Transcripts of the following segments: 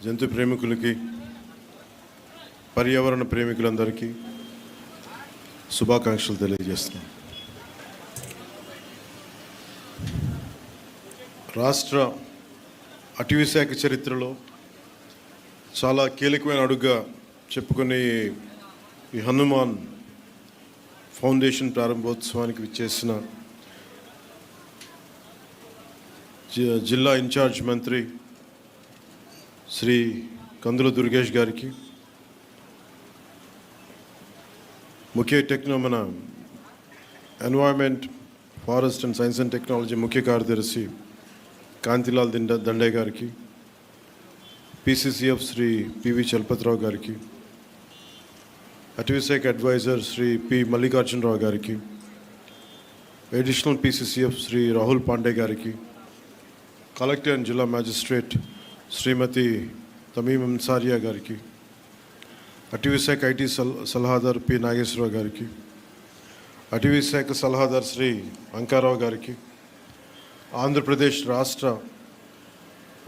జంతు ప్రేమికులకి, పర్యావరణ ప్రేమికులందరికీ శుభాకాంక్షలు తెలియజేస్తున్నాం. రాష్ట్ర అటవీ శాఖ చరిత్రలో చాలా కీలకమైన అడుగుగా చెప్పుకునే ఈ హనుమాన్ ఫౌండేషన్ ప్రారంభోత్సవానికి విచ్చేసిన జిల్లా ఇన్ఛార్జ్ మంత్రి శ్రీ కందుల దుర్గేష్ గారికి, మన environment, forest and science and technology ముఖ్య కార్యదర్శి కాంతిలాల్ దండే గారికి, PCCF శ్రీ పివి చలపతిరావు గారికి, అటవీ శాఖ అడ్వైజర్ శ్రీ పి మల్లికార్జునరావు గారికి, అడిషనల్ PCCF శ్రీ రాహుల్ పాండే గారికి, కలెక్టర్ అండ్ జిల్లా మ్యాజిస్ట్రేట్ శ్రీమతి తమీమ్ అన్సారియా గారికి, అటవీ శాఖ IT సలహాదారు పి నాగేశ్వరరావు గారికి, అటవీ శాఖ సలహాదారు శ్రీ అంకారావు గారికి, ఆంధ్రప్రదేశ్ రాష్ట్ర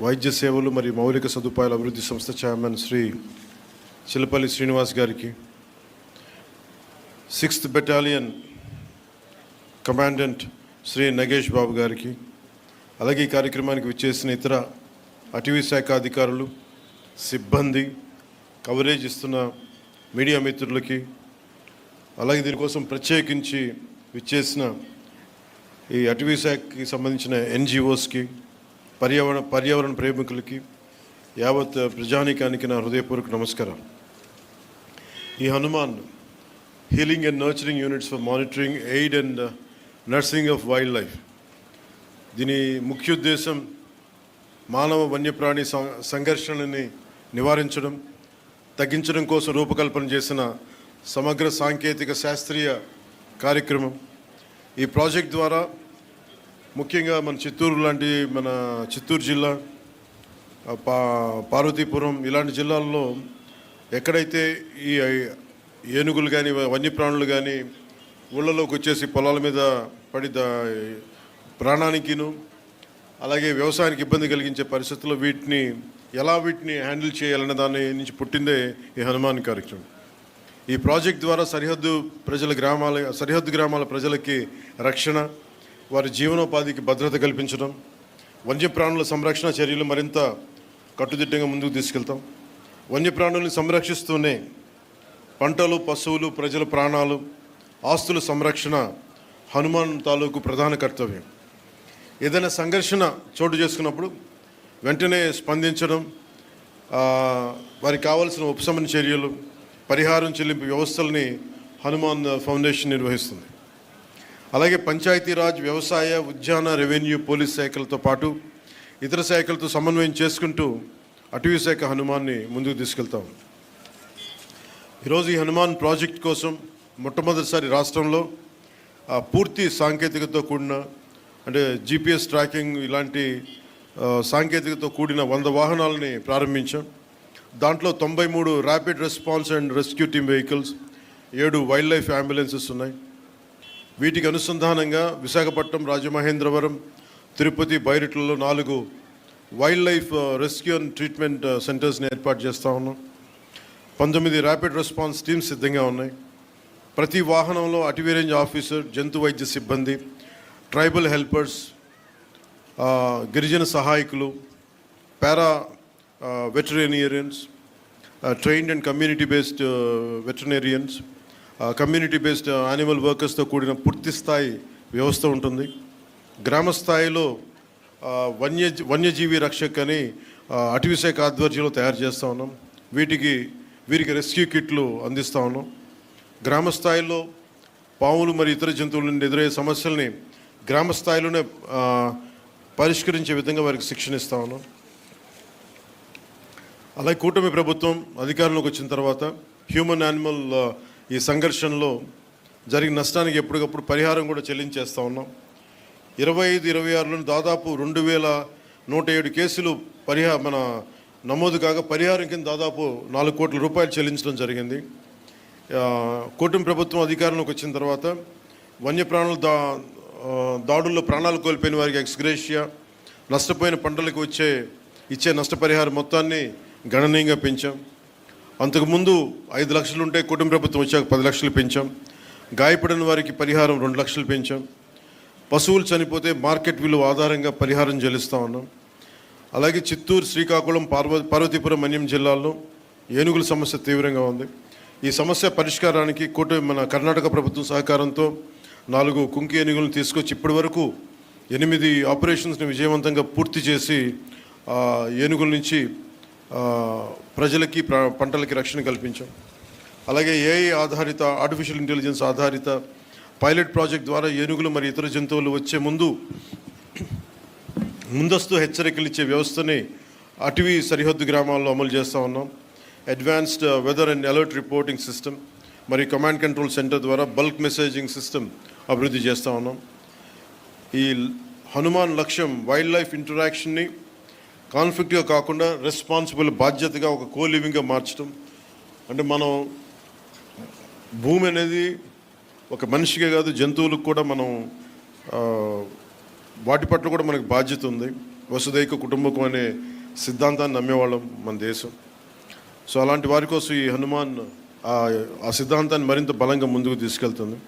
వైద్య సేవలు మరియు మౌలిక సదుపాయాల అభివృద్ధి సంస్థ చైర్మన్ శ్రీ చిలపల్లి శ్రీనివాస్ గారికి, 6th battalion commandant Shri Nagesh Babu గారికి, అలాగే ఈ కార్యక్రమానికి విచ్చేసిన ఇతర అటవీ శాఖ అధికారులు, సిబ్బంది, కవరేజ్ ఇస్తున్న మీడియా మిత్రులకి, అలాగే దీనికోసం ప్రత్యేకించి విచ్చేసిన ఈ అటవీ శాఖకి సంబంధించిన NGOస్కి, పర్యావరణ ప్రేమికులకి, యావత్ ప్రజానీకానికి నా హృదయపూర్వక నమస్కారం. ఈ Hanuman healing and nurturing units for monitoring, aid and nursing of wild life, దీని ముఖ్య ఉద్దేశం మానవ వన్యప్రాణి సంఘర్షణని నివారించడం, తగ్గించడం కోసం రూపకల్పన చేసిన సమగ్ర సాంకేతిక శాస్త్రీయ కార్యక్రమం. ఈ ప్రాజెక్ట్ ద్వారా ముఖ్యంగా మన చిత్తూరు జిల్లా, పార్వతీపురం ఇలాంటి జిల్లాల్లో ఎక్కడైతే ఈ ఏనుగులు కానీ వన్యప్రాణులు కానీ ఊళ్ళలోకి వచ్చేసి పొలాల మీద పడి ప్రాణానికిను అలాగే వ్యవసాయానికి ఇబ్బంది కలిగించే పరిస్థితుల్లో వీటిని హ్యాండిల్ చేయాలనే దాని నుంచి పుట్టిందే ఈ హనుమాన్ కార్యక్రమం. ఈ ప్రాజెక్ట్ ద్వారా సరిహద్దు గ్రామాల ప్రజలకి రక్షణ, వారి జీవనోపాధికి భద్రత కల్పించడం, వన్యప్రాణుల సంరక్షణ చర్యలు మరింత కట్టుదిట్టంగా ముందుకు తీసుకెళ్తాం. వన్యప్రాణుల్ని సంరక్షిస్తూనే పంటలు, పశువులు, ప్రజల ప్రాణాలు, ఆస్తుల సంరక్షణ హనుమాన్ తాలూకు ప్రధాన కర్తవ్యం. ఏదైనా సంఘర్షణ చోటు చేసుకున్నప్పుడు వెంటనే స్పందించడం, వారికి కావాల్సిన ఉపశమన చర్యలు, పరిహారం చెల్లింపు వ్యవస్థల్ని హనుమాన్ ఫౌండేషన్ నిర్వహిస్తుంది. అలాగే పంచాయతీరాజ్, వ్యవసాయ, ఉద్యాన, రెవెన్యూ, పోలీస్ శాఖలతో పాటు ఇతర శాఖలతో సమన్వయం చేసుకుంటూ అటవీ శాఖ హనుమాన్ని ముందుకు తీసుకెళ్తాం. ఈరోజు ఈ హనుమాన్ ప్రాజెక్ట్ కోసం మొట్టమొదటిసారి రాష్ట్రంలో పూర్తి సాంకేతికతతో కూడిన, అంటే GPS ట్రాకింగ్ ఇలాంటి సాంకేతికతో కూడిన 100 వాహనాలని ప్రారంభించాం. దాంట్లో 93 rapid response and rescue team vehicles, 7 wildlife ambulances ఉన్నాయి. వీటికి అనుసంధానంగా విశాఖపట్నం, రాజమహేంద్రవరం, తిరుపతి, బైరిట్లలో 4 wildlife rescue and treatment సెంటర్స్ని ఏర్పాటు చేస్తూ ఉన్నాం. 19 ర్యాపిడ్ రెస్పాన్స్ టీమ్స్ సిద్ధంగా ఉన్నాయి. ప్రతి వాహనంలో అటవీ రేంజ్ ఆఫీసర్, జంతు వైద్య సిబ్బంది, ట్రైబల్ హెల్పర్స్, గిరిజన సహాయకులు, para veterinarians, trained and community based veterinarians, community based animal వర్కర్స్తో కూడిన పూర్తి స్థాయి వ్యవస్థ ఉంటుంది. గ్రామ స్థాయిలో వన్యజీవి రక్షక్ అని అటవీ శాఖ ఆధ్వర్యంలో తయారు చేస్తూ ఉన్నాం. వీరికి రెస్క్యూ కిట్లు అందిస్తూ ఉన్నాం. గ్రామ స్థాయిలో పాములు మరియు ఇతర జంతువుల నుండి ఎదురయ్యే సమస్యల్ని గ్రామ స్థాయిలోనే పరిష్కరించే విధంగా వారికి శిక్షణ ఇస్తా ఉన్నాం. అలాగే కూటమి ప్రభుత్వం అధికారంలోకి వచ్చిన తర్వాత హ్యూమన్ యానిమల్ ఈ సంఘర్షణలో జరిగిన నష్టానికి ఎప్పటికప్పుడు పరిహారం కూడా చెల్లించేస్తూ ఉన్నాం. 25-26లో దాదాపు 2107 కేసులు నమోదు కాగా పరిహారం కింద దాదాపు 4 కోట్ల రూపాయలు చెల్లించడం జరిగింది. కూటమి ప్రభుత్వం అధికారంలోకి వచ్చిన తర్వాత వన్యప్రాణుల దాడుల్లో ప్రాణాలు కోల్పోయిన వారికి ఎక్స్గ్రేషియా, నష్టపోయిన పంటలకు ఇచ్చే నష్టపరిహారం మొత్తాన్ని గణనీయంగా పెంచాం. అంతకుముందు 5 లక్షలు ఉంటే కుటుంబ ప్రభుత్వం వచ్చాక 10 లక్షలు పెంచాం. గాయపడిన వారికి పరిహారం 2 లక్షలు పెంచాం. పశువులు చనిపోతే మార్కెట్ విలువ ఆధారంగా పరిహారం చెల్లిస్తూ ఉన్నాం. అలాగే చిత్తూరు, శ్రీకాకుళం, పార్వతీపురం, మన్యం జిల్లాల్లో ఏనుగుల సమస్య తీవ్రంగా ఉంది. ఈ సమస్య పరిష్కారానికి మన కర్ణాటక ప్రభుత్వం సహకారంతో 4 కుంకి ఏనుగులను తీసుకొచ్చి ఇప్పటి వరకు 8 ఆపరేషన్స్ని విజయవంతంగా పూర్తి చేసి ఏనుగుల నుంచి ప్రజలకి పంటలకి రక్షణ కల్పించాం. అలాగే ఏఐ ఆధారిత ఆర్టిఫిషియల్ ఇంటెలిజెన్స్ ఆధారిత పైలట్ ప్రాజెక్ట్ ద్వారా ఏనుగులు మరియు ఇతర జంతువులు వచ్చే ముందస్తు హెచ్చరికలు ఇచ్చే వ్యవస్థని అటవీ సరిహద్దు గ్రామాల్లో అమలు చేస్తూ ఉన్నాం. Advanced weather and alert reporting system మరియు కమాండ్ కంట్రోల్ సెంటర్ ద్వారా బల్క్ మెసేజింగ్ సిస్టమ్ అభివృద్ధి చేస్తూ ఉన్నాం. ఈ హనుమాన్ లక్ష్యం వైల్డ్ లైఫ్ ఇంటరాక్షన్ని కాన్ఫ్లిక్ట్గా కాకుండా రెస్పాన్సిబుల్, బాధ్యతగా ఒక కోలివింగ్గా మార్చడం. అంటే మనం భూమి అనేది ఒక మనిషికే కాదు, జంతువులకు కూడా మనం వాటి పట్ల కూడా మనకు బాధ్యత ఉంది. వసుదైక కుటుంబకం అనే సిద్ధాంతాన్ని నమ్మేవాళ్ళం మన దేశం. సో అలాంటి వారి కోసం ఈ హనుమాన్ ఆ సిద్ధాంతాన్ని మరింత బలంగా ముందుకు తీసుకెళ్తుంది.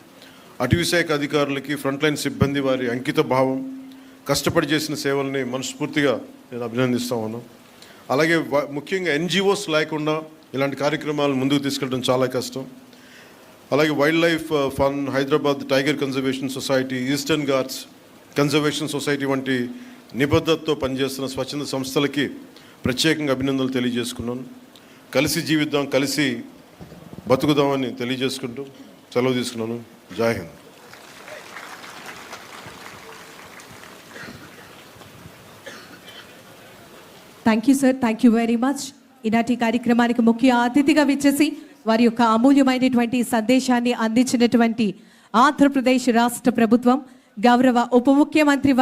అటవీ శాఖ అధికారులకి, ఫ్రంట్లైన్ సిబ్బంది వారి అంకిత భావం, కష్టపడి చేసిన సేవల్ని మనస్ఫూర్తిగా నేను అభినందిస్తూ ఉన్నాను. అలాగే ముఖ్యంగా ఎన్జిఓస్ లేకుండా ఇలాంటి కార్యక్రమాలు ముందుకు తీసుకెళ్ళడం చాలా కష్టం. అలాగే wild life fund, Hyderabad tiger conservation society, eastern Ghats conservation society వంటి నిబద్ధతతో పనిచేస్తున్న స్వచ్ఛంద సంస్థలకి ప్రత్యేకంగా అభినందనలు తెలియజేసుకున్నాను. కలిసి జీవిద్దాం, కలిసి బతుకుదామని తెలియజేసుకుంటూ సెలవు తీసుకున్నాను. జై Hind. Thank you sir, thank you very much. ఈనాటి కార్యక్రమానికి ముఖ్య అతిథిగా విచ్చేసి వారి యొక్క అమూల్యమైనటువంటి సందేశాన్ని అందించినటువంటి ఆంధ్రప్రదేశ్ రాష్ట్ర ప్రభుత్వం గౌరవ ఉప ముఖ్యమంత్రి వారి